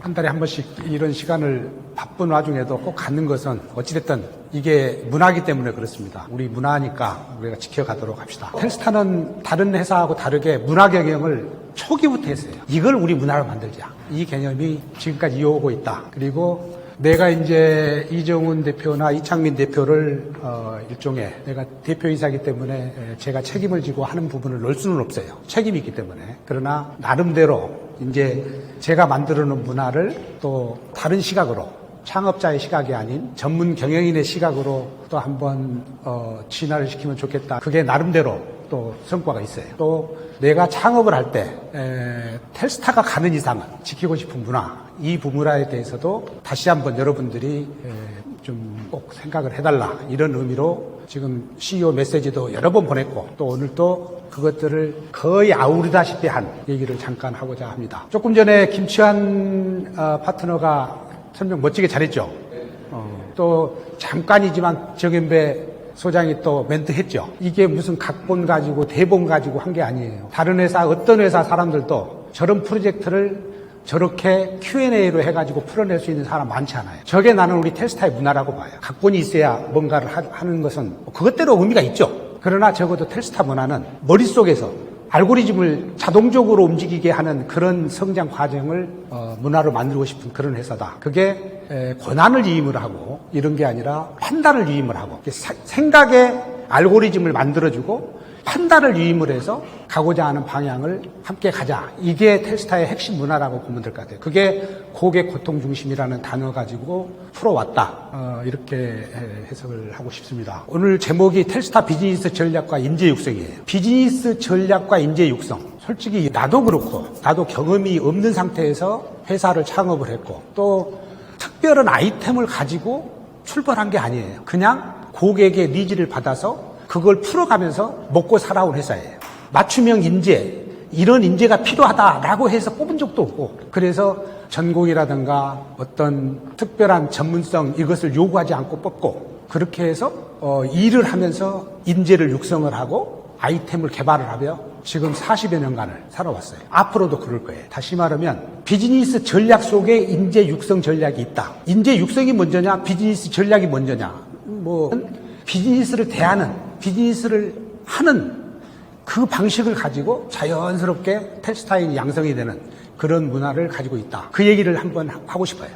한 달에 한 번씩 이런 시간을 바쁜 와중에도 꼭 갖는 것은 어찌됐든 이게 문화이기 때문에 그렇습니다. 우리 문화니까 우리가 지켜가도록 합시다. 텔스타는 다른 회사하고 다르게 문화 경영을 초기부터 했어요. 이걸 우리 문화로 만들자. 이 개념이 지금까지 이어오고 있다. 그리고 내가 이제 이정훈 대표나 이창민 대표를 일종의 내가 대표이사이기 때문에 제가 책임을 지고 하는 부분을 넣을 수는 없어요. 책임이 있기 때문에. 그러나 나름대로 이제 제가 만들어 놓은 문화를 또 다른 시각으로 창업자의 시각이 아닌 전문 경영인의 시각으로 또 한번 진화를 시키면 좋겠다. 그게 나름대로 또 성과가 있어요. 또 내가 창업을 할 때 텔스타가 가는 이상은 지키고 싶은 문화, 이 부문화에 대해서도 다시 한번 여러분들이 좀 꼭 생각을 해달라, 이런 의미로 지금 CEO 메시지도 여러 번 보냈고 또 오늘 또 그것들을 거의 아우르다시피 한 얘기를 잠깐 하고자 합니다. 조금 전에 김치환 파트너가 설명 멋지게 잘했죠. 또 잠깐이지만 정연배 소장이 또 멘트 했죠. 이게 무슨 각본 가지고 대본 가지고 한 게 아니에요. 다른 회사, 어떤 회사 사람들도 저런 프로젝트를 저렇게 Q&A로 해가지고 풀어낼 수 있는 사람 많지 않아요. 저게 나는 우리 텔스타의 문화라고 봐요. 각본이 있어야 뭔가를 하는 것은 그것대로 의미가 있죠. 그러나 적어도 텔스타 문화는 머릿속에서 알고리즘을 자동적으로 움직이게 하는 그런 성장 과정을 문화로 만들고 싶은 그런 회사다. 그게 권한을 위임을 하고 이런 게 아니라 판단을 위임을 하고 생각의 알고리즘을 만들어주고 판단을 위임을 해서 가고자 하는 방향을 함께 가자. 이게 텔스타의 핵심 문화라고 보면 될 것 같아요. 그게 고객 고통 중심이라는 단어 가지고 풀어왔다. 이렇게 해석을 하고 싶습니다. 오늘 제목이 텔스타 비즈니스 전략과 인재 육성이에요. 비즈니스 전략과 인재 육성. 솔직히 나도 그렇고 나도 경험이 없는 상태에서 회사를 창업을 했고 또 특별한 아이템을 가지고 출발한 게 아니에요. 그냥 고객의 니즈를 받아서 그걸 풀어가면서 먹고 살아온 회사예요. 맞춤형 인재, 이런 인재가 필요하다라고 해서 뽑은 적도 없고, 그래서 전공이라든가 어떤 특별한 전문성 이것을 요구하지 않고 뽑고, 그렇게 해서 일을 하면서 인재를 육성을 하고 아이템을 개발을 하며 지금 40여 년간을 살아왔어요. 앞으로도 그럴 거예요. 다시 말하면 비즈니스 전략 속에 인재 육성 전략이 있다. 인재 육성이 먼저냐, 비즈니스 전략이 먼저냐. 비즈니스를 대하는, 비즈니스를 하는 그 방식을 가지고 자연스럽게 텔스타인이 양성이 되는 그런 문화를 가지고 있다. 그 얘기를 한번 하고 싶어요.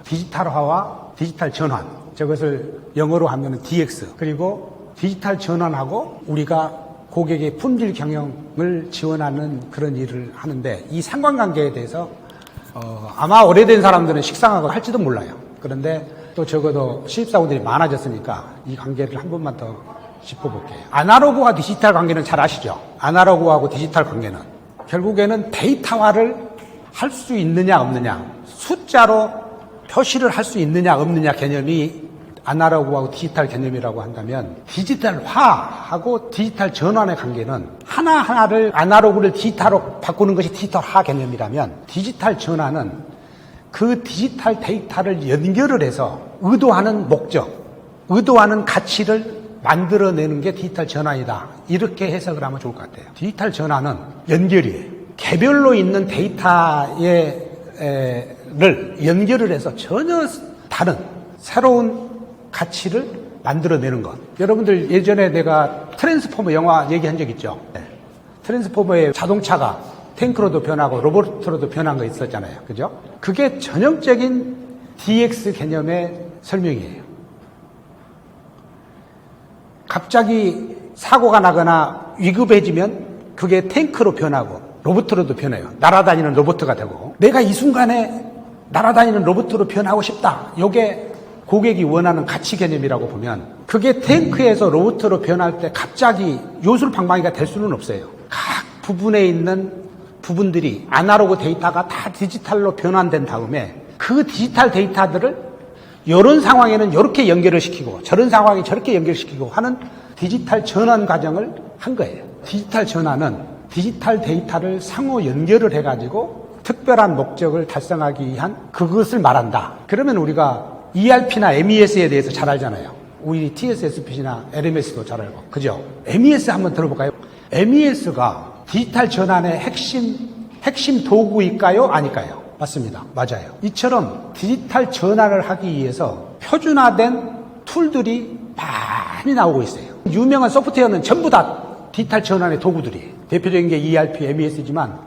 디지털화와 디지털 전환. 저것을 영어로 하면 DX. 그리고 디지털 전환하고 우리가 고객의 품질 경영을 지원하는 그런 일을 하는데 이 상관관계에 대해서 아마 오래된 사람들은 식상하고 할지도 몰라요. 그런데 또 적어도 신입사원들이 많아졌으니까 이 관계를 한 번만 더 짚어볼게요. 아날로그와 디지털 관계는 잘 아시죠? 아날로그하고 디지털 관계는 결국에는 데이터화를 할 수 있느냐 없느냐, 숫자로 표시를 할 수 있느냐 없느냐 개념이 아날로그하고 디지털 개념이라고 한다면 디지털화하고 디지털 전환의 관계는 하나하나를 아날로그를 디지털로 바꾸는 것이 디지털화 개념이라면 디지털 전환은 그 디지털 데이터를 연결을 해서 의도하는 목적, 의도하는 가치를 만들어내는 게 디지털 전환이다. 이렇게 해석을 하면 좋을 것 같아요. 디지털 전환은 연결이에요. 개별로 있는 데이터를 연결을 해서 전혀 다른 새로운 가치를 만들어내는 것. 여러분들 예전에 내가 트랜스포머 영화 얘기한 적 있죠? 트랜스포머의 자동차가 탱크로도 변하고 로봇으로도 변한 거 있었잖아요. 그죠? 그게 전형적인 DX 개념의 설명이에요. 갑자기 사고가 나거나 위급해지면 그게 탱크로 변하고 로봇으로도 변해요. 날아다니는 로봇가 되고 내가 이 순간에 날아다니는 로봇으로 변하고 싶다. 이게 고객이 원하는 가치 개념이라고 보면 그게 탱크에서 로봇으로 변할 때 갑자기 요술방망이가 될 수는 없어요. 각 부분에 있는 부분들이 아날로그 데이터가 다 디지털로 변환된 다음에 그 디지털 데이터들을 이런 상황에는 이렇게 연결을 시키고 저런 상황에 저렇게 연결시키고 하는 디지털 전환 과정을 한 거예요. 디지털 전환은 디지털 데이터를 상호 연결을 해가지고 특별한 목적을 달성하기 위한 그것을 말한다. 그러면 우리가 ERP나 MES에 대해서 잘 알잖아요. 우리 TSSP나 LMS도 잘 알고. 그죠? MES 한번 들어볼까요? MES가 디지털 전환의 핵심 도구일까요? 아닐까요? 맞습니다. 맞아요. 이처럼 디지털 전환을 하기 위해서 표준화된 툴들이 많이 나오고 있어요. 유명한 소프트웨어는 전부 다 디지털 전환의 도구들이에요. 대표적인 게 ERP, MES지만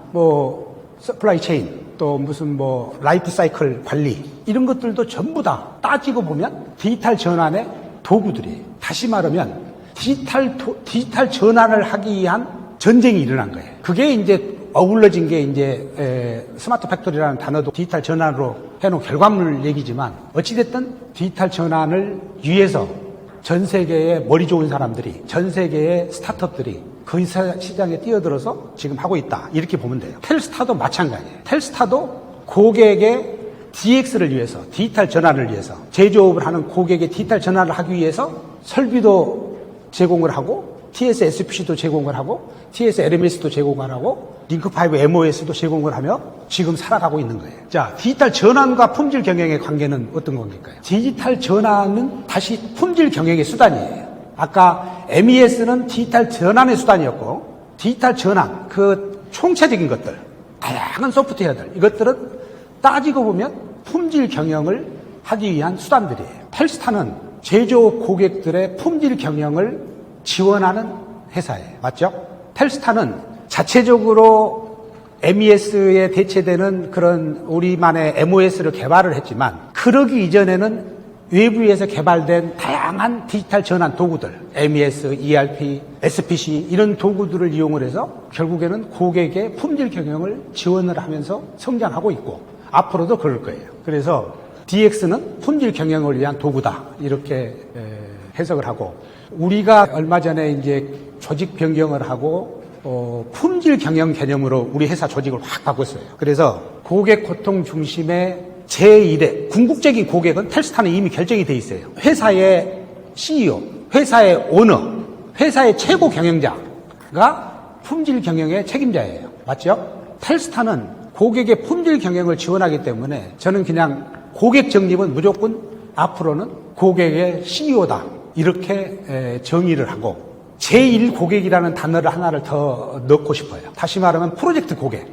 서플라이 체인, 또 무슨 라이프 사이클 관리 이런 것들도 전부 다 따지고 보면 디지털 전환의 도구들이에요. 다시 말하면 디지털 전환을 하기 위한 전쟁이 일어난 거예요. 그게 이제 어울러진 게 이제 스마트 팩토리라는 단어도 디지털 전환으로 해놓은 결과물 얘기지만 어찌됐든 디지털 전환을 위해서 전 세계의 머리 좋은 사람들이, 전 세계의 스타트업들이 그 시장에 뛰어들어서 지금 하고 있다. 이렇게 보면 돼요. 텔스타도 마찬가지예요. 텔스타도 고객의 DX를 위해서, 디지털 전환을 위해서, 제조업을 하는 고객의 디지털 전환을 하기 위해서 설비도 제공을 하고, TS-SPC도 제공을 하고, TS-LMS도 제공을 하고, 링크5 MOS도 제공을 하며 지금 살아가고 있는 거예요. 자, 디지털 전환과 품질 경영의 관계는 어떤 겁니까? 디지털 전환은 다시 품질 경영의 수단이에요. 아까 MES는 디지털 전환의 수단이었고, 디지털 전환, 그 총체적인 것들, 다양한 소프트웨어들, 이것들은 따지고 보면 품질 경영을 하기 위한 수단들이에요. 텔스타는 제조업 고객들의 품질 경영을 지원하는 회사예요. 맞죠? 텔스타는 자체적으로 MES에 대체되는 그런 우리만의 MOS를 개발을 했지만 그러기 이전에는 외부에서 개발된 다양한 디지털 전환 도구들, MES, ERP, SPC 이런 도구들을 이용을 해서 결국에는 고객의 품질 경영을 지원을 하면서 성장하고 있고 앞으로도 그럴 거예요. 그래서 DX는 품질 경영을 위한 도구다 이렇게 해석을 하고 우리가 얼마 전에 이제 조직 변경을 하고 품질 경영 개념으로 우리 회사 조직을 확 바꿨어요. 그래서 고객 고통 중심의 제1의 궁극적인 고객은 텔스타는 이미 결정이 돼 있어요. 회사의 CEO, 회사의 오너, 회사의 최고 경영자가 품질 경영의 책임자예요. 맞죠? 텔스타는 고객의 품질 경영을 지원하기 때문에 저는 그냥 고객 정립은 무조건 앞으로는 고객의 CEO다. 이렇게 정의를 하고 제1 고객이라는 단어를 하나를 더 넣고 싶어요. 다시 말하면 프로젝트 고객.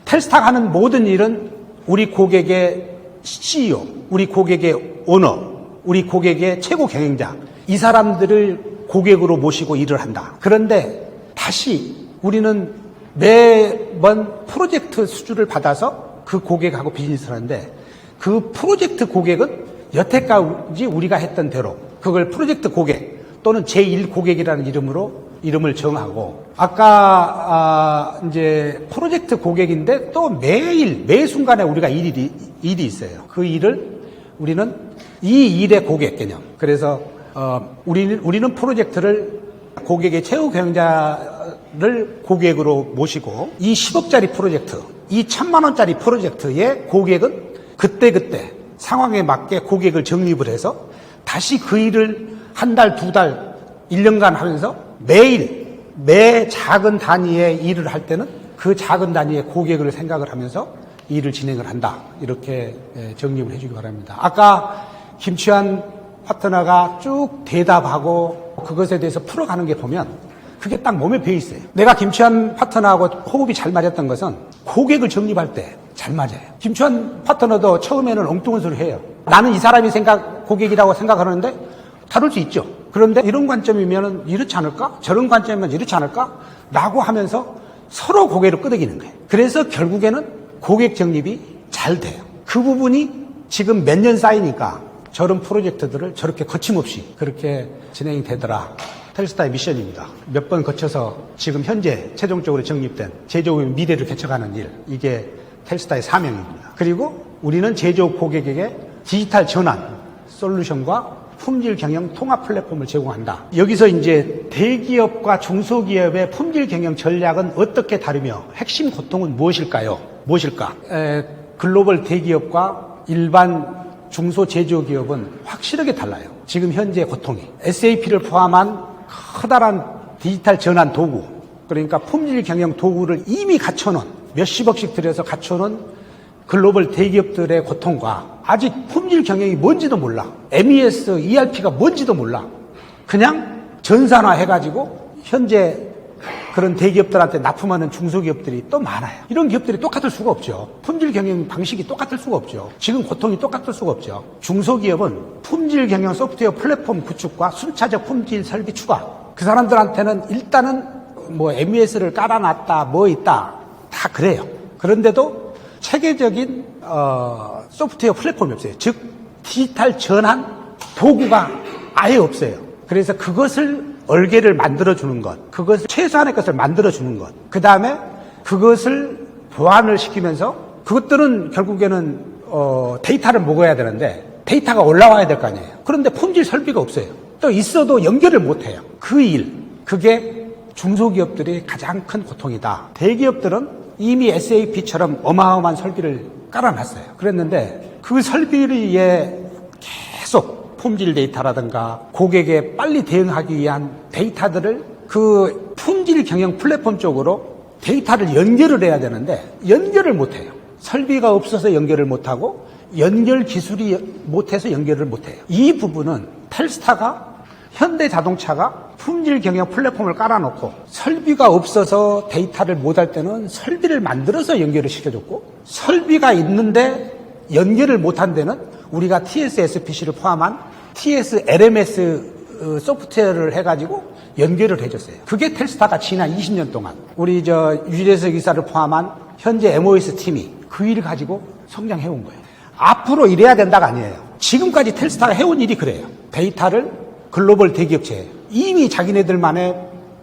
텔스타가 하는 모든 일은 우리 고객의 CEO, 우리 고객의 오너, 우리 고객의 최고 경영자 이 사람들을 고객으로 모시고 일을 한다. 그런데 다시 우리는 매번 프로젝트 수주를 받아서 그 고객하고 비즈니스를 하는데 그 프로젝트 고객은 여태까지 우리가 했던 대로 그걸 프로젝트 고객 또는 제1 고객이라는 이름을 정하고 아까 이제 프로젝트 고객인데 또 매 순간에 우리가 일이 있어요. 그 일을 우리는 이 일의 고객 개념. 그래서 우리는 프로젝트를 고객의 최고 경영자를 고객으로 모시고 이 10억짜리 프로젝트, 이 1000만 원짜리 프로젝트의 고객은 그때 상황에 맞게 고객을 정립을 해서 다시 그 일을 한 달, 두 달, 1년간 하면서 매 작은 단위의 일을 할 때는 그 작은 단위의 고객을 생각을 하면서 일을 진행을 한다. 이렇게 정립을 해주기 바랍니다. 아까 김치환 파트너가 쭉 대답하고 그것에 대해서 풀어가는 게 보면 그게 딱 몸에 배어 있어요. 내가 김치환 파트너하고 호흡이 잘 맞았던 것은 고객을 정립할 때 잘 맞아요. 김치환 파트너도 처음에는 엉뚱한 소리 해요. 나는 이 사람이 고객이라고 생각하는데 다를 수 있죠. 그런데 이런 관점이면 이렇지 않을까? 저런 관점이면 이렇지 않을까? 라고 하면서 서로 고객을 끄덕이는 거예요. 그래서 결국에는 고객 정립이 잘 돼요. 그 부분이 지금 몇 년 쌓이니까 저런 프로젝트들을 저렇게 거침없이 그렇게 진행이 되더라. 텔스타의 미션입니다. 몇 번 거쳐서 지금 현재 최종적으로 정립된 제조업의 미래를 개척하는 일, 이게 텔스타의 사명입니다. 그리고 우리는 제조업 고객에게 디지털 전환 솔루션과 품질 경영 통합 플랫폼을 제공한다. 여기서 이제 대기업과 중소기업의 품질 경영 전략은 어떻게 다르며 핵심 고통은 무엇일까요? 무엇일까? 글로벌 대기업과 일반 중소제조기업은 확실하게 달라요. 지금 현재 고통이. SAP를 포함한 커다란 디지털 전환 도구, 그러니까 품질 경영 도구를 이미 갖춰놓은 몇십억씩 들여서 갖춰놓은 글로벌 대기업들의 고통과 아직 품질 경영이 뭔지도 몰라. MES, ERP가 뭔지도 몰라. 그냥 전산화 해가지고 현재 그런 대기업들한테 납품하는 중소기업들이 또 많아요. 이런 기업들이 똑같을 수가 없죠. 품질 경영 방식이 똑같을 수가 없죠. 지금 고통이 똑같을 수가 없죠. 중소기업은 품질 경영 소프트웨어 플랫폼 구축과 순차적 품질 설비 추가. 그 사람들한테는 일단은 뭐 MES를 깔아놨다, 뭐 있다, 다 그래요. 그런데도 체계적인 소프트웨어 플랫폼이 없어요. 즉 디지털 전환 도구가 아예 없어요. 그래서 그것을 얼개를 만들어주는 것, 그것을 최소한의 것을 만들어주는 것, 그 다음에 그것을 보완을 시키면서 그것들은 결국에는 데이터를 먹어야 되는데 데이터가 올라와야 될 거 아니에요. 그런데 품질 설비가 없어요. 또 있어도 연결을 못해요. 그게 중소기업들이 가장 큰 고통이다. 대기업들은 이미 SAP처럼 어마어마한 설비를 깔아놨어요. 그랬는데 그 설비에 계속 품질 데이터라든가 고객에 빨리 대응하기 위한 데이터들을 그 품질 경영 플랫폼 쪽으로 데이터를 연결을 해야 되는데 연결을 못해요. 설비가 없어서 연결을 못하고 연결 기술이 못해서 연결을 못해요. 이 부분은 텔스타가 현대자동차가 품질 경영 플랫폼을 깔아놓고 설비가 없어서 데이터를 못할 때는 설비를 만들어서 연결을 시켜줬고 설비가 있는데 연결을 못한 데는 우리가 TS-SPC를 포함한 TS-LMS 소프트웨어를 해가지고 연결을 해줬어요. 그게 텔스타가 지난 20년 동안 우리 유재석 이사를 포함한 현재 MOS 팀이 그 일을 가지고 성장해온 거예요. 앞으로 이래야 된다가 아니에요. 지금까지 텔스타가 해온 일이 그래요. 데이터를 글로벌 대기업체에 이미 자기네들만의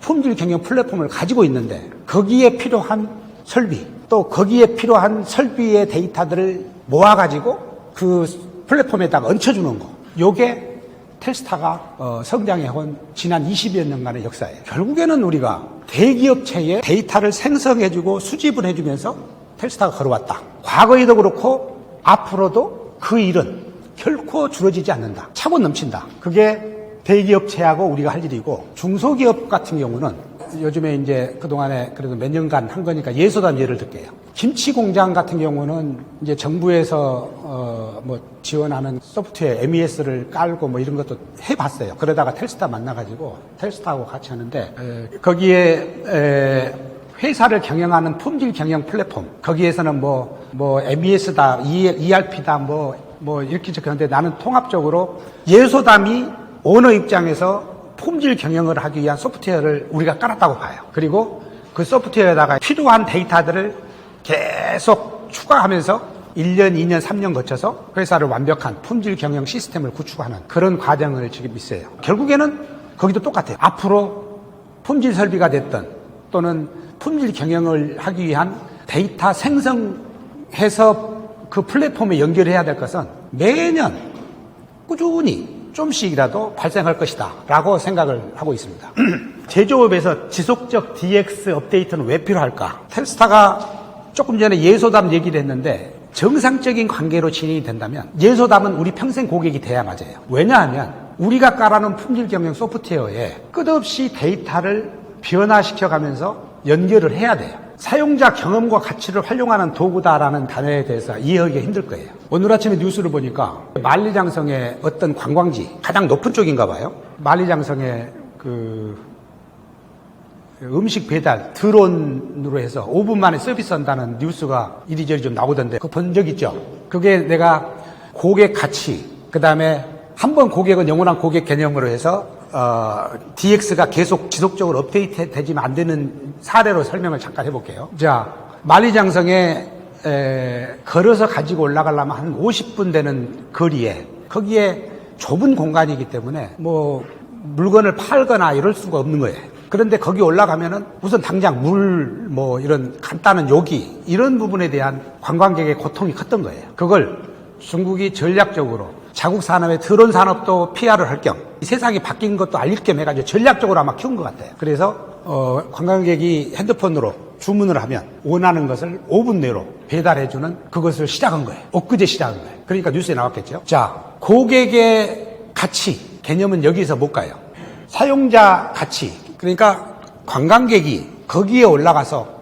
품질 경영 플랫폼을 가지고 있는데 거기에 필요한 설비 또 거기에 필요한 설비의 데이터들을 모아가지고 그 플랫폼에다가 얹혀주는 거. 요게 텔스타가 성장해온 지난 20여 년간의 역사예요. 결국에는 우리가 대기업체에 데이터를 생성해주고 수집을 해주면서 텔스타가 걸어왔다. 과거에도 그렇고 앞으로도 그 일은 결코 줄어지지 않는다. 차고 넘친다. 그게 대기업체하고 우리가 할 일이고 중소기업 같은 경우는 요즘에 이제 그동안에 그래도 몇 년간 한 거니까 예소담 예를 들게요. 김치 공장 같은 경우는 이제 정부에서 뭐 지원하는 소프트웨어 MES를 깔고 뭐 이런 것도 해봤어요. 그러다가 텔스타 만나가지고 텔스타하고 같이 하는데 거기에 회사를 경영하는 품질 경영 플랫폼 거기에서는 뭐 MES다, ERP다 뭐 이렇게 적혔는데 나는 통합적으로 예소담이 오너 입장에서 품질 경영을 하기 위한 소프트웨어를 우리가 깔았다고 봐요. 그리고 그 소프트웨어에다가 필요한 데이터들을 계속 추가하면서 1년, 2년, 3년 거쳐서 회사를 완벽한 품질 경영 시스템을 구축하는 그런 과정을 지금 있어요. 결국에는 거기도 똑같아요. 앞으로 품질 설비가 됐든 또는 품질 경영을 하기 위한 데이터 생성해서 그 플랫폼에 연결해야 될 것은 매년 꾸준히 좀씩이라도 발생할 것이다 라고 생각을 하고 있습니다. 제조업에서 지속적 DX 업데이트는 왜 필요할까? 텔스타가 조금 전에 예소담 얘기를 했는데 정상적인 관계로 진행이 된다면 예소담은 우리 평생 고객이 돼야 맞아요. 왜냐하면 우리가 깔아놓은 품질 경영 소프트웨어에 끝없이 데이터를 변화시켜가면서 연결을 해야 돼요. 사용자 경험과 가치를 활용하는 도구다라는 단어에 대해서 이해하기가 힘들 거예요. 오늘 아침에 뉴스를 보니까 만리장성의 어떤 관광지 가장 높은 쪽인가 봐요. 만리장성에 그 음식 배달 드론으로 해서 5분 만에 서비스한다는 뉴스가 이리저리 좀 나오던데 그거 본 적 있죠? 그게 내가 고객 가치 그다음에 한 번 고객은 영원한 고객 개념으로 해서 DX가 계속 지속적으로 업데이트 되지만 안 되는 사례로 설명을 잠깐 해볼게요. 자, 만리장성에 걸어서 가지고 올라가려면 한 50분 되는 거리에 거기에 좁은 공간이기 때문에 뭐 물건을 팔거나 이럴 수가 없는 거예요. 그런데 거기 올라가면은 우선 당장 물 뭐 이런 간단한 요기 이런 부분에 대한 관광객의 고통이 컸던 거예요. 그걸 중국이 전략적으로 자국 산업의 드론 산업도 PR을 할 겸 세상이 바뀐 것도 알릴 겸 해가지고 전략적으로 아마 키운 것 같아요. 그래서 관광객이 핸드폰으로 주문을 하면 원하는 것을 5분 내로 배달해주는 그것을 시작한 거예요. 엊그제 시작한 거예요. 그러니까 뉴스에 나왔겠죠. 자, 고객의 가치 개념은 여기서 못 가요. 사용자 가치 그러니까 관광객이 거기에 올라가서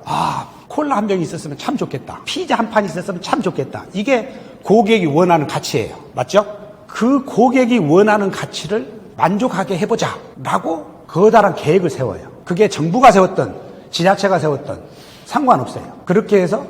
콜라 한 병이 있었으면 참 좋겠다. 피자 한 판 있었으면 참 좋겠다. 이게 고객이 원하는 가치예요. 맞죠? 그 고객이 원하는 가치를 만족하게 해보자 라고 거다란 계획을 세워요. 그게 정부가 세웠던 지자체가 세웠던 상관없어요. 그렇게 해서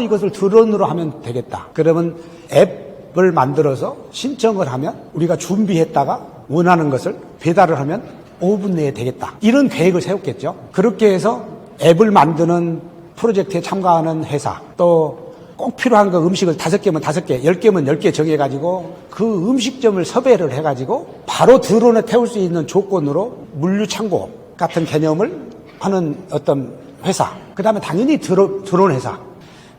이것을 드론으로 하면 되겠다. 그러면 앱을 만들어서 신청을 하면 우리가 준비했다가 원하는 것을 배달을 하면 5분 내에 되겠다. 이런 계획을 세웠겠죠. 그렇게 해서 앱을 만드는 프로젝트에 참가하는 회사, 또 꼭 필요한 거 음식을 5개면 5개, 10개면 10개 정해가지고 그 음식점을 섭외를 해가지고 바로 드론에 태울 수 있는 조건으로 물류창고 같은 개념을 하는 어떤 회사, 그 다음에 당연히 드론 회사,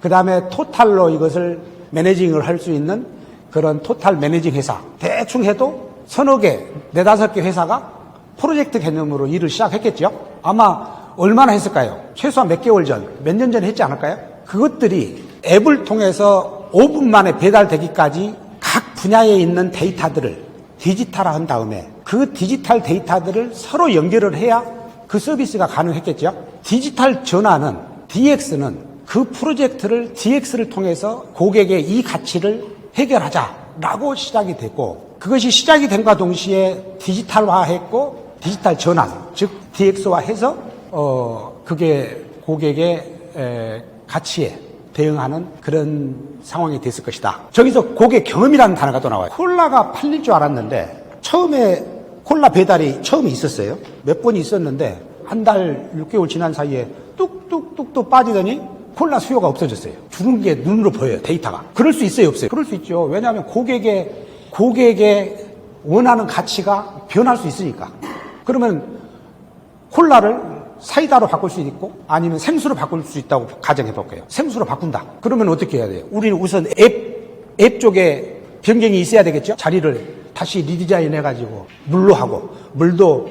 그 다음에 토탈로 이것을 매니징을 할 수 있는 그런 토탈 매니징 회사, 대충 해도 서너 개, 4, 5개 회사가 프로젝트 개념으로 일을 시작했겠죠. 아마 얼마나 했을까요? 최소한 몇 개월 전, 몇 년 전에 했지 않을까요? 그것들이 앱을 통해서 5분 만에 배달되기까지 각 분야에 있는 데이터들을 디지털화한 다음에 그 디지털 데이터들을 서로 연결을 해야 그 서비스가 가능했겠죠. 디지털 전환은, DX는 그 프로젝트를 DX를 통해서 고객의 이 가치를 해결하자라고 시작이 됐고, 그것이 시작이 됨과 동시에 디지털화했고 디지털 전환, 즉 DX화해서 그게 고객의 가치에 대응하는 그런 상황이 됐을 것이다. 저기서 고객 경험이라는 단어가 또 나와요. 콜라가 팔릴 줄 알았는데 처음에 콜라 배달이 처음에 있었어요. 몇 번이 있었는데 한 달 6개월 지난 사이에 뚝뚝뚝뚝 빠지더니 콜라 수요가 없어졌어요. 주는 게 눈으로 보여요, 데이터가. 그럴 수 있어요, 없어요? 그럴 수 있죠. 왜냐하면 고객의 원하는 가치가 변할 수 있으니까. 그러면 콜라를 사이다로 바꿀 수 있고 아니면 생수로 바꿀 수 있다고 가정해 볼게요. 생수로 바꾼다. 그러면 어떻게 해야 돼요? 우리는 우선 앱 쪽에 변경이 있어야 되겠죠? 자리를 다시 리디자인 해가지고 물로 하고, 물도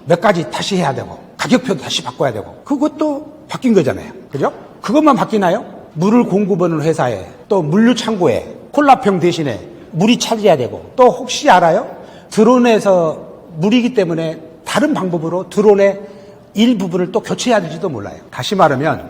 몇 가지 다시 해야 되고, 가격표도 다시 바꿔야 되고, 그것도 바뀐 거잖아요. 그죠? 그것만 바뀌나요? 물을 공급하는 회사에, 또 물류 창고에 콜라병 대신에 물이 차지해야 되고, 또 혹시 알아요? 드론에서 물이기 때문에 다른 방법으로 드론의 일부분을 또 교체해야 될지도 몰라요. 다시 말하면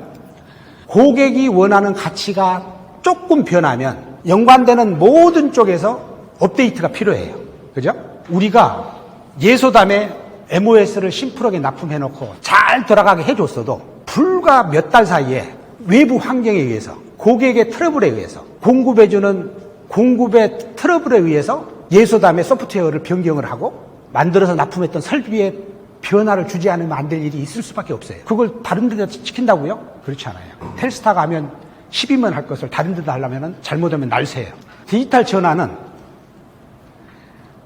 고객이 원하는 가치가 조금 변하면 연관되는 모든 쪽에서 업데이트가 필요해요. 그죠? 우리가 예소담에 MOS를 심플하게 납품해놓고 잘 돌아가게 해줬어도 불과 몇 달 사이에 외부 환경에 의해서, 고객의 트러블에 의해서, 공급해주는 공급의 트러블에 의해서 예소담의 소프트웨어를 변경을 하고 만들어서 납품했던 설비에 변화를 주지 않으면 안 될 일이 있을 수밖에 없어요. 그걸 다른 데다 시킨다고요? 그렇지 않아요. 텔스타 가면 10이면 할 것을 다른 데다 하려면 잘못하면 날새요. 디지털 전환은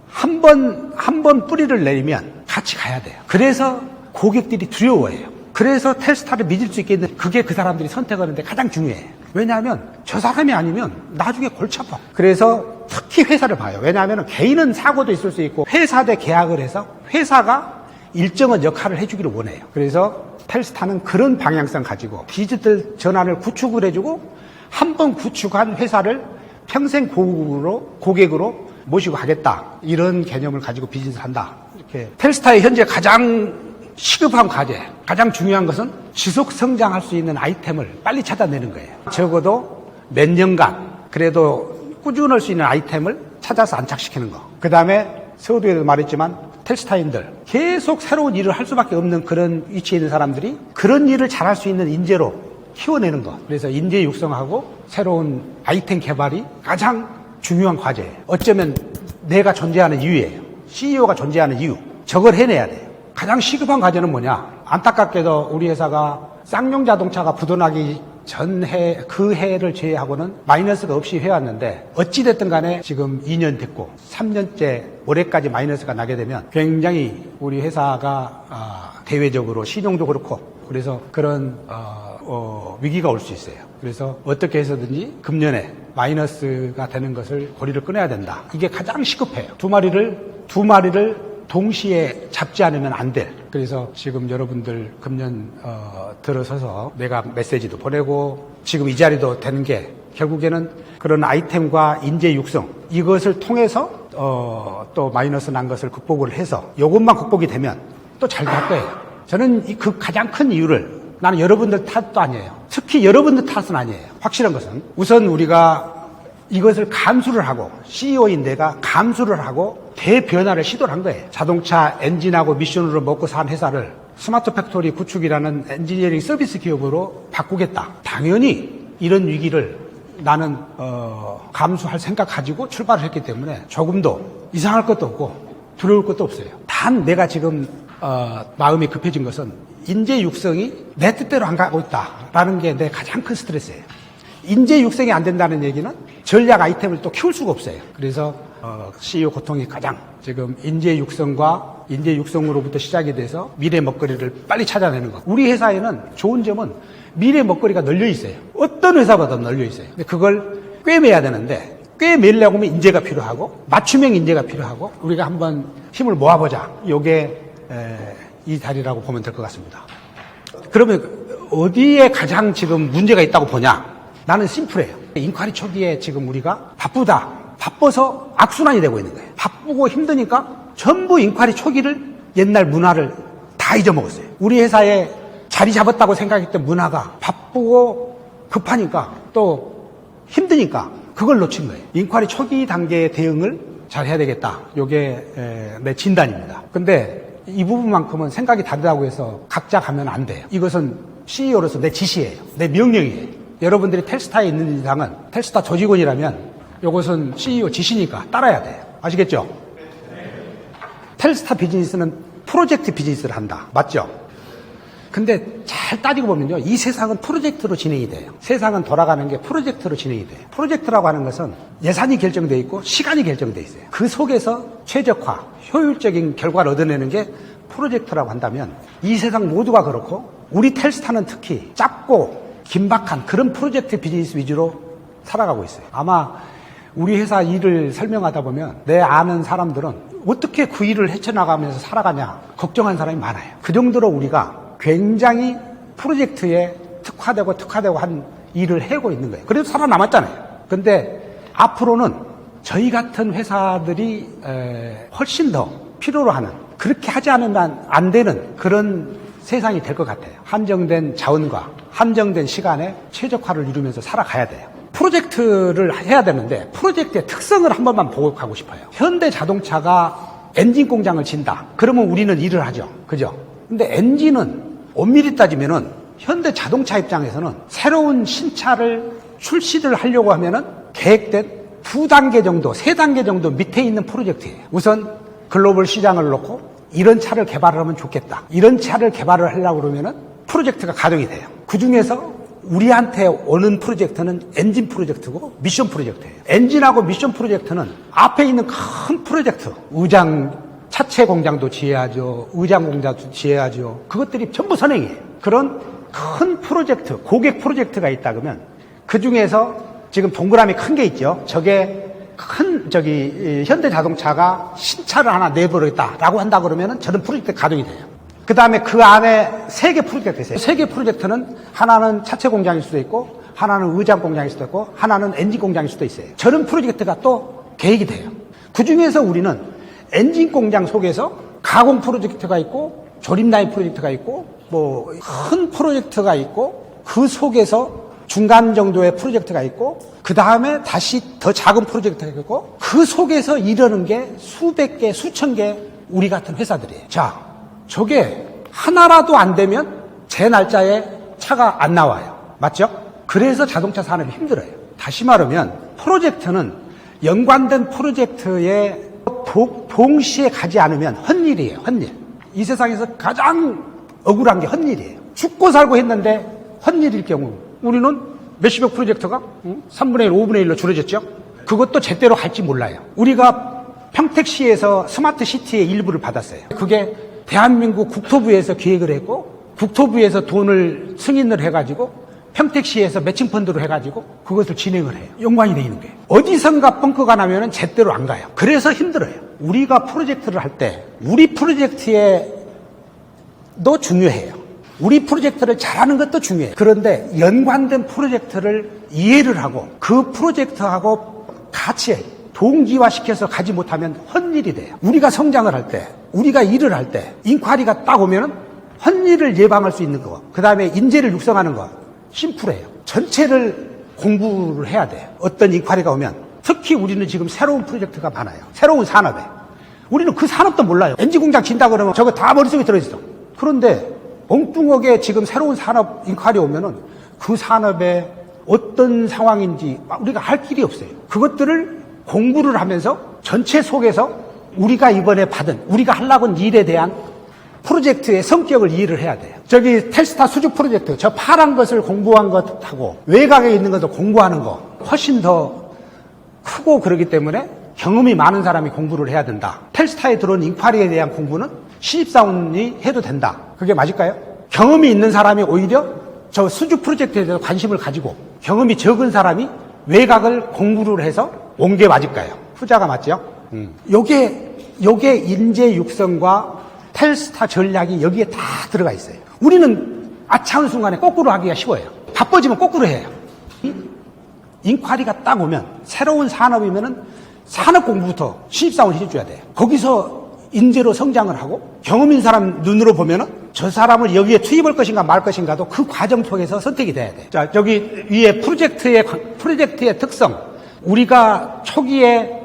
한 번 뿌리를 내리면 같이 가야 돼요. 그래서 고객들이 두려워해요. 그래서 텔스타를 믿을 수 있겠는, 그게 그 사람들이 선택하는데 가장 중요해요. 왜냐하면 저 사람이 아니면 나중에 골치 아파. 그래서 특히 회사를 봐요. 왜냐하면 개인은 사고도 있을 수 있고 회사 대 계약을 해서 회사가 일정한 역할을 해주기를 원해요. 그래서 텔스타는 그런 방향성 가지고 디지털 전환을 구축을 해주고 한 번 구축한 회사를 평생 고객으로 모시고 가겠다. 이런 개념을 가지고 비즈니스를 한다. 이렇게 텔스타의 현재 가장 시급한 과제, 가장 중요한 것은 지속 성장할 수 있는 아이템을 빨리 찾아내는 거예요. 적어도 몇 년간 그래도 꾸준할 수 있는 아이템을 찾아서 안착시키는 거. 그 다음에 서두에도 말했지만 텔스타인들 계속 새로운 일을 할 수밖에 없는 그런 위치에 있는 사람들이 그런 일을 잘할 수 있는 인재로 키워내는 것. 그래서 인재 육성하고 새로운 아이템 개발이 가장 중요한 과제예요. 어쩌면 내가 존재하는 이유예요. CEO가 존재하는 이유. 저걸 해내야 돼요. 가장 시급한 과제는 뭐냐? 안타깝게도 우리 회사가 쌍용 자동차가 부도나기 전 해, 그 해를 제외하고는 마이너스가 없이 해왔는데 어찌됐든 간에 지금 2년 됐고 3년째 올해까지 마이너스가 나게 되면 굉장히 우리 회사가 대외적으로 신용도 그렇고 그래서 그런 위기가 올 수 있어요. 그래서 어떻게 해서든지 금년에 마이너스가 되는 것을 고리를 끊어야 된다. 이게 가장 시급해요. 두 마리를 동시에 잡지 않으면 안 돼. 그래서 지금 여러분들 금년 들어서서 내가 메시지도 보내고 지금 이 자리도 되는 게 결국에는 그런 아이템과 인재 육성 이것을 통해서 또 마이너스 난 것을 극복을 해서 이것만 극복이 되면 또 잘 될 거예요. 저는 그 가장 큰 이유를 나는 여러분들 탓도 아니에요. 특히 여러분들 탓은 아니에요. 확실한 것은 우선 우리가 이것을 감수를 하고 CEO인 내가 감수를 하고 대변화를 시도를 한 거예요. 자동차 엔진하고 미션으로 먹고 산 회사를 스마트 팩토리 구축이라는 엔지니어링 서비스 기업으로 바꾸겠다. 당연히 이런 위기를 나는 감수할 생각 가지고 출발을 했기 때문에 조금도 이상할 것도 없고 두려울 것도 없어요. 단 내가 지금 마음이 급해진 것은 인재 육성이 내 뜻대로 안 가고 있다라는 게 내 가장 큰 스트레스예요. 인재 육성이 안 된다는 얘기는 전략 아이템을 또 키울 수가 없어요. 그래서 CEO 고통이 가장 지금 인재 육성과 인재 육성으로부터 시작이 돼서 미래 먹거리를 빨리 찾아내는 것. 우리 회사에는 좋은 점은 미래 먹거리가 널려 있어요. 어떤 회사보다 널려 있어요. 근데 그걸 꿰매야 되는데 꿰매려고 하면 인재가 필요하고 맞춤형 인재가 필요하고 우리가 한번 힘을 모아보자. 이게 이 자리라고 보면 될 것 같습니다. 그러면 어디에 가장 지금 문제가 있다고 보냐? 나는 심플해요. 인ኳ리 초기에 지금 우리가 바빠서 악순환이 되고 있는 거예요. 바쁘고 힘드니까 전부 인ኳ리 초기를 옛날 문화를 다 잊어먹었어요. 우리 회사에 자리 잡았다고 생각했던 문화가 바쁘고 급하니까 또 힘드니까 그걸 놓친 거예요. 인ኳ리 초기 단계의 대응을 잘 해야 되겠다. 이게 내 진단입니다. 근데 이 부분만큼은 생각이 다르다고 해서 각자 가면 안 돼요. 이것은 CEO로서 내 지시예요. 내 명령이에요. 여러분들이 텔스타에 있는 이상은 텔스타 조직원이라면 이것은 CEO 지시니까 따라야 돼요. 아시겠죠? 텔스타 비즈니스는 프로젝트 비즈니스를 한다. 맞죠? 근데 잘 따지고 보면요. 이 세상은 프로젝트로 진행이 돼요. 세상은 돌아가는 게 프로젝트로 진행이 돼요. 프로젝트라고 하는 것은 예산이 결정돼 있고 시간이 결정돼 있어요. 그 속에서 최적화, 효율적인 결과를 얻어내는 게 프로젝트라고 한다면 이 세상 모두가 그렇고 우리 텔스타는 특히 작고 긴박한 그런 프로젝트 비즈니스 위주로 살아가고 있어요. 아마 우리 회사 일을 설명하다 보면 내 아는 사람들은 어떻게 그 일을 헤쳐나가면서 살아가냐 걱정한 사람이 많아요. 그 정도로 우리가 굉장히 프로젝트에 특화되고 한 일을 해오고 있는 거예요. 그래도 살아남았잖아요. 근데 앞으로는 저희 같은 회사들이 훨씬 더 필요로 하는, 그렇게 하지 않으면 안 되는 그런 세상이 될 것 같아요. 한정된 자원과 한정된 시간에 최적화를 이루면서 살아가야 돼요. 프로젝트를 해야 되는데 프로젝트의 특성을 한 번만 보고 가고 싶어요. 현대 자동차가 엔진 공장을 진다. 그러면 우리는 일을 하죠. 그죠? 근데 엔진은 엄밀히 따지면은 현대 자동차 입장에서는 새로운 신차를 출시를 하려고 하면은 계획된 2단계 정도, 3단계 정도 밑에 있는 프로젝트예요. 우선 글로벌 시장을 놓고 이런 차를 개발을 하면 좋겠다. 이런 차를 개발을 하려고 그러면은 프로젝트가 가동이 돼요. 그 중에서 우리한테 오는 프로젝트는 엔진 프로젝트고 미션 프로젝트예요. 엔진하고 미션 프로젝트는 앞에 있는 큰 프로젝트, 차체 공장도 지어야죠. 의장 공장도 지어야죠. 그것들이 전부 선행이에요. 그런 큰 프로젝트, 고객 프로젝트가 있다 그러면 그 중에서 지금 동그라미 큰 게 있죠. 저게 큰 현대 자동차가 신차를 하나 내버리겠다라고 한다 그러면은 저런 프로젝트 가동이 돼요. 그 다음에 그 안에 3개 프로젝트 있어요. 3개 프로젝트는 하나는 차체 공장일 수도 있고 하나는 의장 공장일 수도 있고 하나는 엔진 공장일 수도 있어요. 저런 프로젝트가 또 계획이 돼요. 그 중에서 우리는 엔진 공장 속에서 가공 프로젝트가 있고 조립 라인 프로젝트가 있고 뭐 큰 프로젝트가 있고 그 속에서 중간 정도의 프로젝트가 있고 그 다음에 다시 더 작은 프로젝트가 있고 그 속에서 이러는 게 수백 개, 수천 개 우리 같은 회사들이에요. 자, 저게 하나라도 안 되면 제 날짜에 차가 안 나와요. 맞죠? 그래서 자동차 산업이 힘들어요. 다시 말하면 프로젝트는 연관된 프로젝트에 동시에 가지 않으면 헛일이에요. 헛일. 이 세상에서 가장 억울한 게 헛일이에요. 죽고 살고 했는데 헛일일 경우 우리는 몇십억 프로젝트가 3분의 1, 5분의 1로 줄어졌죠. 그것도 제대로 갈지 몰라요. 우리가 평택시에서 스마트시티의 일부를 받았어요. 그게 대한민국 국토부에서 기획을 했고 국토부에서 돈을 승인을 해가지고 평택시에서 매칭 펀드로 해가지고 그것을 진행을 해요. 연관이 되어 있는 거예요. 어디선가 뻥크가 나면은 제대로 안 가요. 그래서 힘들어요. 우리가 프로젝트를 할 때 우리 프로젝트에도 중요해요. 우리 프로젝트를 잘하는 것도 중요해요. 그런데 연관된 프로젝트를 이해를 하고 그 프로젝트하고 같이 동기화시켜서 가지 못하면 헛일이 돼요. 우리가 성장을 할 때, 우리가 일을 할 때 인ኳ리가 딱 오면은 헛일을 예방할 수 있는 거, 그 다음에 인재를 육성하는 거 심플해요. 전체를 공부를 해야 돼요. 어떤 인ኳ리가 오면 특히 우리는 지금 새로운 프로젝트가 많아요. 새로운 산업에. 우리는 그 산업도 몰라요. 엔진 공장 진다 그러면 저거 다 머릿속에 들어있어. 그런데 엉뚱하게 지금 새로운 산업 인칼이 오면은 그 산업에 어떤 상황인지 우리가 할 길이 없어요. 그것들을 공부를 하면서 전체 속에서 우리가 이번에 받은, 우리가 하려고 한 일에 대한 프로젝트의 성격을 이해를 해야 돼요. 저기 텔스타 수주 프로젝트, 저 파란 것을 공부한 것하고 외곽에 있는 것을 공부하는 거 훨씬 더 크고 그러기 때문에 경험이 많은 사람이 공부를 해야 된다. 텔스타에 들어온 인ኳ리에 대한 공부는 신입사원이 해도 된다. 그게 맞을까요? 경험이 있는 사람이 오히려 저 수주 프로젝트에 대해서 관심을 가지고 경험이 적은 사람이 외곽을 공부를 해서 온 게 맞을까요? 후자가 맞죠? 요게 인재 육성과 텔스타 전략이 여기에 다 들어가 있어요. 우리는 아차한 순간에 거꾸로 하기가 쉬워요. 바빠지면 거꾸로 해요. 인ኳ리가 딱 오면 새로운 산업이면은 산업 공부부터 신입사원 해줘야 돼요. 거기서 인재로 성장을 하고 경험인 사람 눈으로 보면은 저 사람을 여기에 투입할 것인가 말 것인가도 그 과정 속에서 선택이 돼야 돼요. 자, 저기 위에 프로젝트의 특성. 우리가 초기에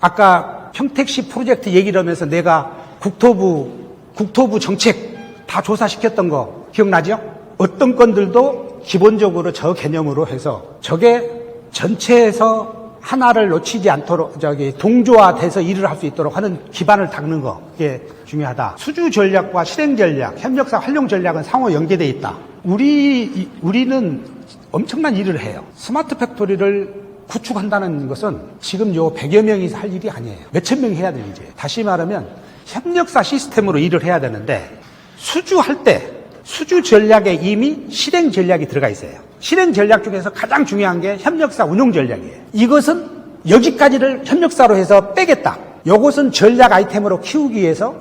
아까 평택시 프로젝트 얘기를 하면서 내가 국토부 정책 다 조사시켰던 거 기억나죠? 어떤 건들도 기본적으로 저 개념으로 해서 저게 전체에서 하나를 놓치지 않도록 동조화돼서 일을 할 수 있도록 하는 기반을 닦는 거, 이게 중요하다. 수주 전략과 실행 전략, 협력사 활용 전략은 상호 연계되어 있다. 우리는 엄청난 일을 해요. 스마트 팩토리를 구축한다는 것은 지금 요 100여 명이 할 일이 아니에요. 몇천 명이 해야 될 일이에요. 다시 말하면 협력사 시스템으로 일을 해야 되는데 수주할 때 수주 전략에 이미 실행 전략이 들어가 있어요. 실행 전략 중에서 가장 중요한 게 협력사 운용 전략이에요. 이것은 여기까지를 협력사로 해서 빼겠다. 이것은 전략 아이템으로 키우기 위해서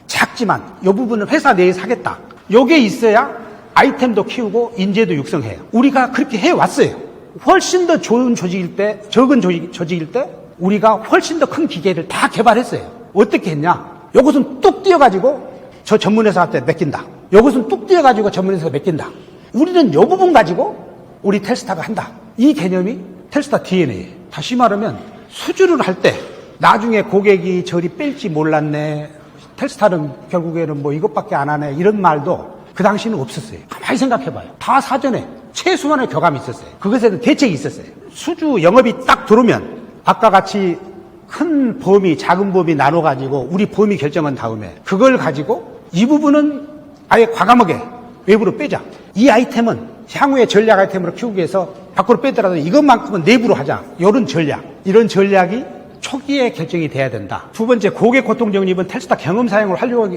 작지만 이 부분은 회사 내에서 하겠다. 이게 있어야 아이템도 키우고 인재도 육성해요. 우리가 그렇게 해왔어요. 훨씬 더 좋은 조직일 때, 적은 조직일 때 우리가 훨씬 더 큰 기계를 다 개발했어요. 어떻게 했냐? 이것은 뚝 뛰어가지고 저 전문회사한테 맡긴다. 이것은 뚝 뛰어가지고 전문회사에 맡긴다. 우리는 이 부분 가지고 우리 텔스타가 한다. 이 개념이 텔스타 DNA예요. 다시 말하면 수주를 할 때 나중에 고객이 저리 뺄지 몰랐네. 텔스타는 결국에는 뭐 이것밖에 안 하네. 이런 말도 그 당시는 없었어요. 가만히 생각해봐요. 다 사전에 최소한의 교감이 있었어요. 그것에 대한 대책이 있었어요. 수주 영업이 딱 들어오면 아까 같이 큰 범위, 작은 범위 나눠가지고 우리 범위 결정한 다음에 그걸 가지고 이 부분은 아예 과감하게 외부로 빼자. 이 아이템은 향후의 전략 아이템으로 키우기 위해서 밖으로 빼더라도 이것만큼은 내부로 하자. 이런 전략이 초기에 결정이 돼야 된다. 두 번째, 고객 고통 정립은 텔스타 경험 사용을 하려고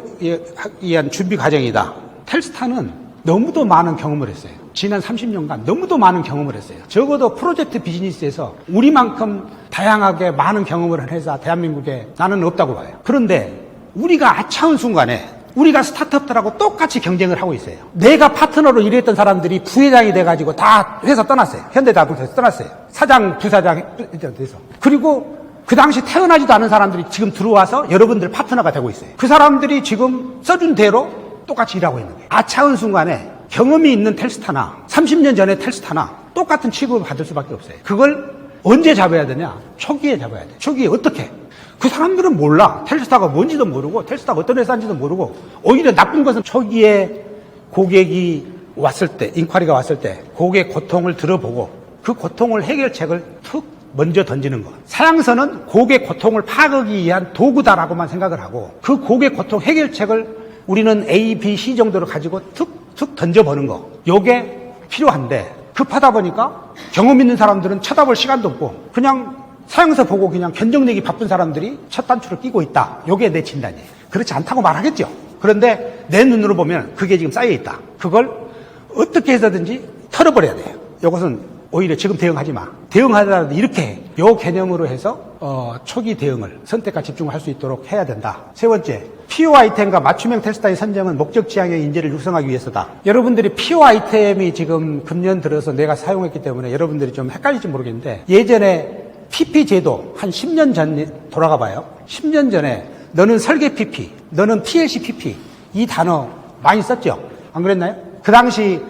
위한 준비 과정이다. 텔스타는 너무도 많은 경험을 했어요. 지난 30년간 너무도 많은 경험을 했어요. 적어도 프로젝트 비즈니스에서 우리만큼 다양하게 많은 경험을 한 회사 대한민국에 나는 없다고 봐요. 그런데 우리가 아차운 순간에 우리가 스타트업들하고 똑같이 경쟁을 하고 있어요. 내가 파트너로 일했던 사람들이 부회장이 돼가지고 다 회사 떠났어요. 현대자동차에서 떠났어요. 사장, 부사장 돼서. 그리고 그 당시 태어나지도 않은 사람들이 지금 들어와서 여러분들 파트너가 되고 있어요. 그 사람들이 지금 써준 대로 똑같이 일하고 있는 거예요. 아차운 순간에 경험이 있는 텔스타나 30년 전의 텔스타나 똑같은 취급을 받을 수밖에 없어요. 그걸 언제 잡아야 되냐? 초기에 잡아야 돼. 초기에 어떻게? 그 사람들은 몰라. 텔스타가 뭔지도 모르고 텔스타가 어떤 회사인지도 모르고 오히려 나쁜 것은 초기에 고객이 왔을 때, 인ኳ리가 왔을 때 고객 고통을 들어보고 그 고통을 해결책을 툭 먼저 던지는 것. 사양서는 고객 고통을 파악하기 위한 도구다라고만 생각을 하고 그 고객 고통 해결책을 우리는 A, B, C 정도로 가지고 툭툭 던져보는 거. 요게 필요한데 급하다 보니까 경험 있는 사람들은 쳐다볼 시간도 없고 그냥 사양서 보고 그냥 견적내기 바쁜 사람들이 첫 단추를 끼고 있다. 요게 내 진단이에요. 그렇지 않다고 말하겠죠. 그런데 내 눈으로 보면 그게 지금 쌓여 있다. 그걸 어떻게 해서든지 털어버려야 돼요. 요것은 오히려 지금 대응하지 마. 대응하더라도 이렇게 해. 요 개념으로 해서 초기 대응을 선택과 집중을 할 수 있도록 해야 된다. 세 번째, PO 아이템과 맞춤형 텔스타의 선정은 목적 지향의 인재를 육성하기 위해서다. 여러분들이 PO 아이템이 지금 금년 들어서 내가 사용했기 때문에 여러분들이 좀 헷갈릴지 모르겠는데 예전에 PP 제도 한 10년 전 돌아가 봐요. 10년 전에 너는 설계 PP, 너는 PLC PP 이 단어 많이 썼죠? 안 그랬나요? 그 당시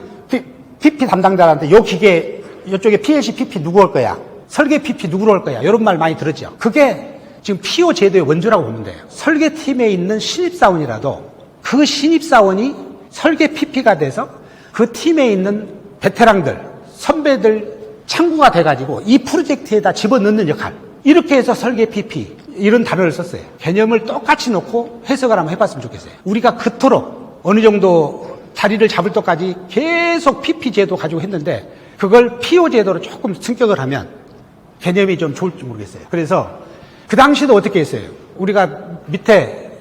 PP 담당자한테 요 기계 이쪽에 PLC PP 누구 올 거야? 설계 PP 누구로 올 거야? 이런 말 많이 들었죠? 그게 지금 PO 제도의 원조라고 보면 돼요. 설계팀에 있는 신입사원이라도 그 신입사원이 설계 PP가 돼서 그 팀에 있는 베테랑들, 선배들 창구가 돼가지고 이 프로젝트에다 집어넣는 역할. 이렇게 해서 설계 PP 이런 단어를 썼어요. 개념을 똑같이 놓고 해석을 한번 해봤으면 좋겠어요. 우리가 그토록 어느 정도 자리를 잡을 때까지 계속 PP 제도 가지고 했는데 그걸 PO 제도로 조금 승격을 하면 개념이 좀 좋을지 모르겠어요. 그래서 그 당시도 어떻게 했어요? 우리가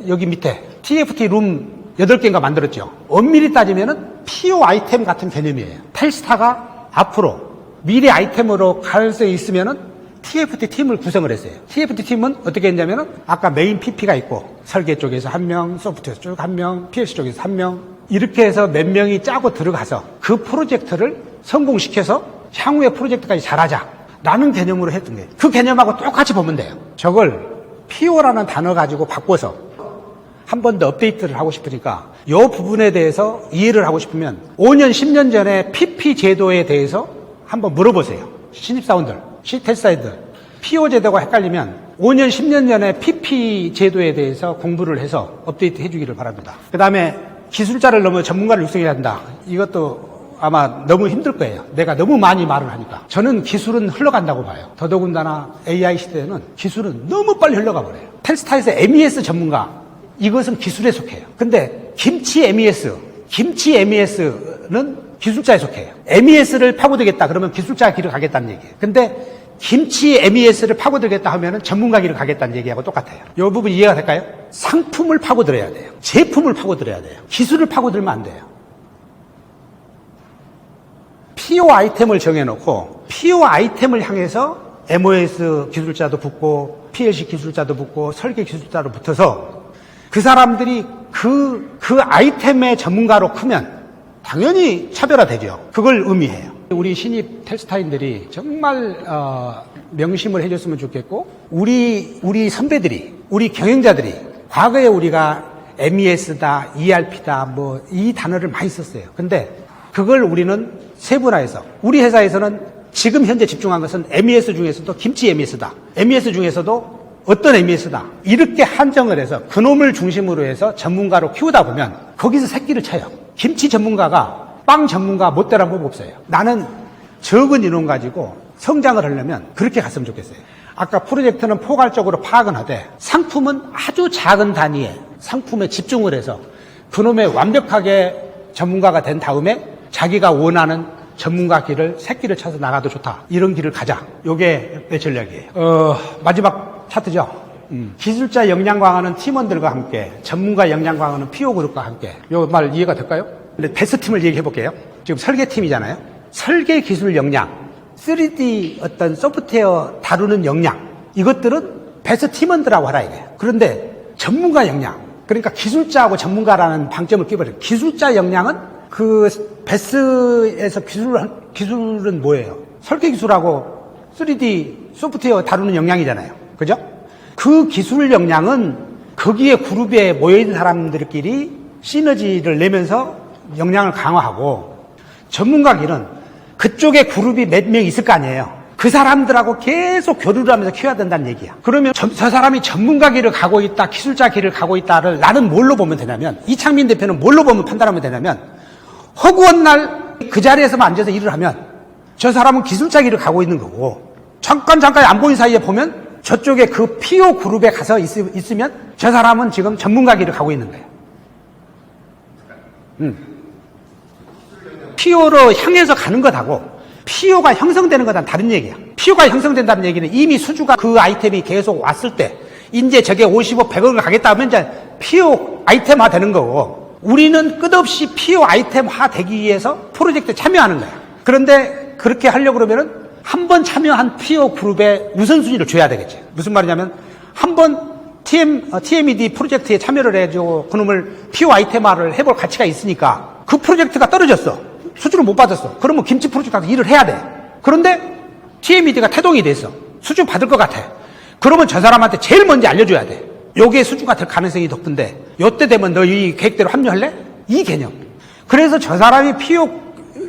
여기 밑에 TFT 룸 8개인가 만들었죠. 엄밀히 따지면은 PO 아이템 같은 개념이에요. 텔스타가 앞으로 미래 아이템으로 갈 수 있으면은 TFT 팀을 구성을 했어요. TFT 팀은 어떻게 했냐면은 아까 메인 PP가 있고 설계 쪽에서 1명, 소프트웨어 쪽 1명, PLC 쪽에서 1명 이렇게 해서 몇 명이 짜고 들어가서 그 프로젝트를 성공시켜서 향후의 프로젝트까지 잘하자 라는 개념으로 했던 거예요. 그 개념하고 똑같이 보면 돼요. 저걸 PO라는 단어 가지고 바꿔서 한 번 더 업데이트를 하고 싶으니까 이 부분에 대해서 이해를 하고 싶으면 5년, 10년 전에 PP 제도에 대해서 한번 물어보세요. 신입사원들, 텔스타이들 PO 제도가 헷갈리면 5년, 10년 전에 PP 제도에 대해서 공부를 해서 업데이트 해주기를 바랍니다. 그 다음에 기술자를 넘어 전문가를 육성해야 한다. 이것도 아마 너무 힘들 거예요. 내가 너무 많이 말을 하니까. 저는 기술은 흘러간다고 봐요. 더더군다나 AI 시대에는 기술은 너무 빨리 흘러가 버려요. 텔스타에서 MES 전문가, 이것은 기술에 속해요. 근데 김치 MES는 기술자에 속해요. MES를 파고들겠다 그러면 기술자 길을 가겠다는 얘기예요. 근데 김치 MES를 파고들겠다 하면은 전문가 길을 가겠다는 얘기하고 똑같아요. 이 부분 이해가 될까요? 상품을 파고들어야 돼요. 제품을 파고들어야 돼요. 기술을 파고들면 안 돼요. PO 아이템을 정해놓고 PO 아이템을 향해서 MOS 기술자도 붙고 PLC 기술자도 붙고 설계 기술자로 붙어서 그 사람들이 그 아이템의 전문가로 크면 당연히 차별화되죠. 그걸 의미해요. 우리 신입 텔스타인들이 정말 명심을 해줬으면 좋겠고 우리 선배들이 우리 경영자들이 과거에 우리가 MES다 ERP다 뭐 이 단어를 많이 썼어요. 근데 그걸 우리는 세분화해서 우리 회사에서는 지금 현재 집중한 것은 MES 중에서도 김치 MES다. MES 중에서도 어떤 MES다. 이렇게 한정을 해서 그놈을 중심으로 해서 전문가로 키우다 보면 거기서 새끼를 쳐요. 김치 전문가가 빵 전문가 못 되라는 법 없어요. 나는 적은 인원 가지고 성장을 하려면 그렇게 갔으면 좋겠어요. 아까 프로젝트는 포괄적으로 파악은 하되 상품은 아주 작은 단위에 상품에 집중을 해서 그놈의 완벽하게 전문가가 된 다음에 자기가 원하는 전문가 길을 새끼를 쳐서 나가도 좋다. 이런 길을 가자. 요게 내 전략이에요. 마지막 차트죠. 기술자 역량 강화는 팀원들과 함께, 전문가 역량 강화는 PO 그룹과 함께. 요 말 이해가 될까요? 근데 베스트 팀을 얘기해 볼게요. 지금 설계팀이잖아요. 설계 기술 역량, 3D 어떤 소프트웨어 다루는 역량, 이것들은 베스트 팀원들하고 하라 이거예요. 그런데 전문가 역량, 그러니까 기술자하고 전문가라는 방점을 끼버려요. 기술자 역량은 그 베스에서 기술은 뭐예요? 설계 기술하고 3D 소프트웨어 다루는 역량이잖아요. 그죠? 그 기술 역량은 거기에 그룹에 모여있는 사람들끼리 시너지를 내면서 역량을 강화하고, 전문가 길은 그쪽에 그룹이 몇 명 있을 거 아니에요. 그 사람들하고 계속 교류를 하면서 키워야 된다는 얘기야. 그러면 저 사람이 전문가 길을 가고 있다, 기술자 길을 가고 있다를 나는 뭘로 보면 되냐면, 이창민 대표는 뭘로 보면 판단하면 되냐면, 허구한 날 그 자리에서만 앉아서 일을 하면 저 사람은 기술자 길을 가고 있는 거고, 잠깐 안 보인 사이에 보면 저쪽에 그 PO 그룹에 가서 있으면 저 사람은 지금 전문가 길을 가고 있는 거예요. PO로 향해서 가는 것하고 PO가 형성되는 것과는 다른 얘기야. PO가 형성된다는 얘기는 이미 수주가 그 아이템이 계속 왔을 때 이제 저게 50억, 100억을 가겠다 하면 이제 PO 아이템화 되는 거고, 우리는 끝없이 PO 아이템화 되기 위해서 프로젝트에 참여하는 거야. 그런데 그렇게 하려고 그러면은 한 번 참여한 PO 그룹에 우선순위를 줘야 되겠지. 무슨 말이냐면, 한 번 TMED 프로젝트에 참여를 해가지고 그놈을 PO 아이템화를 해볼 가치가 있으니까 그 프로젝트가 떨어졌어. 수주를 못 받았어. 그러면 김치 프로젝트 가서 일을 해야 돼. 그런데 TMED가 태동이 됐어. 수주 받을 것 같아. 그러면 저 사람한테 제일 먼저 알려줘야 돼. 요게 수주가 될 가능성이 높은데 요때 되면 너 이 계획대로 합류할래? 이 개념. 그래서 저 사람이 PO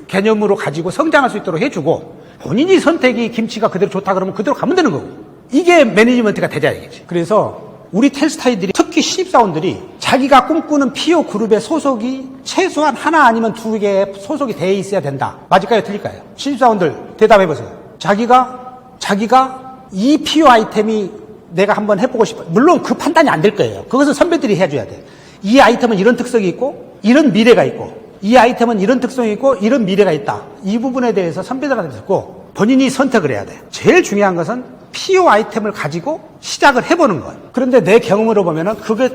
개념으로 가지고 성장할 수 있도록 해주고, 본인이 선택이 김치가 그대로 좋다 그러면 그대로 가면 되는 거고. 이게 매니지먼트가 되자 이겠지. 그래서 우리 텔스타이들이, 특히 신입사원들이 자기가 꿈꾸는 피오 그룹의 소속이 최소한 하나 아니면 두 개의 소속이 돼 있어야 된다. 맞을까요? 틀릴까요? 신입사원들 대답해보세요. 자기가 이 피오 아이템이 내가 한번 해보고 싶어. 물론 그 판단이 안 될 거예요. 그것은 선배들이 해줘야 돼. 이 아이템은 이런 특성이 있고 이런 미래가 있고 이 아이템은 이런 특성이 있고 이런 미래가 있다. 이 부분에 대해서 선배들한테 듣고 본인이 선택을 해야 돼. 제일 중요한 것은 피오 아이템을 가지고 시작을 해보는 것. 그런데 내 경험으로 보면은 그게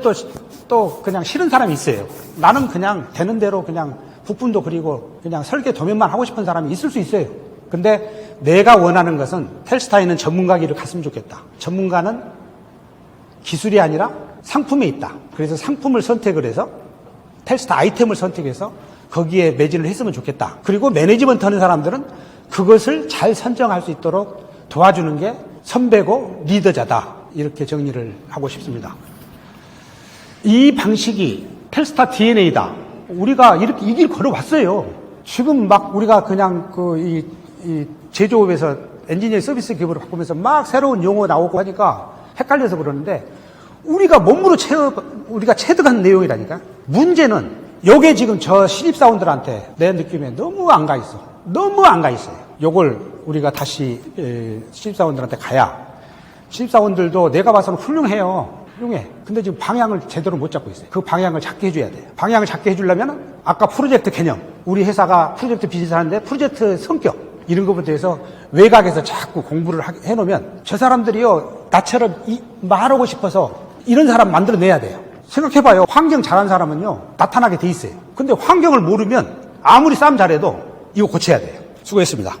또 그냥 싫은 사람이 있어요. 나는 그냥 되는 대로 그냥 부품도 그리고 그냥 설계 도면만 하고 싶은 사람이 있을 수 있어요. 근데 내가 원하는 것은 텔스타에 있는 전문가 길을 갔으면 좋겠다. 전문가는 기술이 아니라 상품에 있다. 그래서 상품을 선택을 해서 텔스타 아이템을 선택해서 거기에 매진을 했으면 좋겠다. 그리고 매니지먼트 하는 사람들은 그것을 잘 선정할 수 있도록 도와주는 게 선배고 리더자다. 이렇게 정리를 하고 싶습니다. 이 방식이 텔스타 DNA다. 우리가 이렇게 이 길 걸어왔어요. 지금 막 우리가 그냥 이 제조업에서 엔지니어 서비스 기업으로 바꾸면서 막 새로운 용어 나오고 하니까 헷갈려서 그러는데 우리가 몸으로 우리가 체득한 내용이라니까. 문제는 요게 지금 저 신입사원들한테 내 느낌에 너무 안 가 있어. 너무 안 가 있어요. 요걸 우리가 다시 신입사원들한테 가야 신입사원들도 내가 봐서는 훌륭해요. 훌륭해. 근데 지금 방향을 제대로 못 잡고 있어요. 그 방향을 잡게 해줘야 돼요. 방향을 잡게 해주려면 아까 프로젝트 개념, 우리 회사가 프로젝트 비즈니스 하는데 프로젝트 성격 이런 것부터 해서 외곽에서 자꾸 공부를 해놓으면 저 사람들이요 나처럼 말하고 싶어서 이런 사람 만들어내야 돼요. 생각해봐요. 환경 잘하는 사람은요 나타나게 돼 있어요. 근데 환경을 모르면 아무리 싸움 잘해도 이거 고쳐야 돼요. 수고했습니다.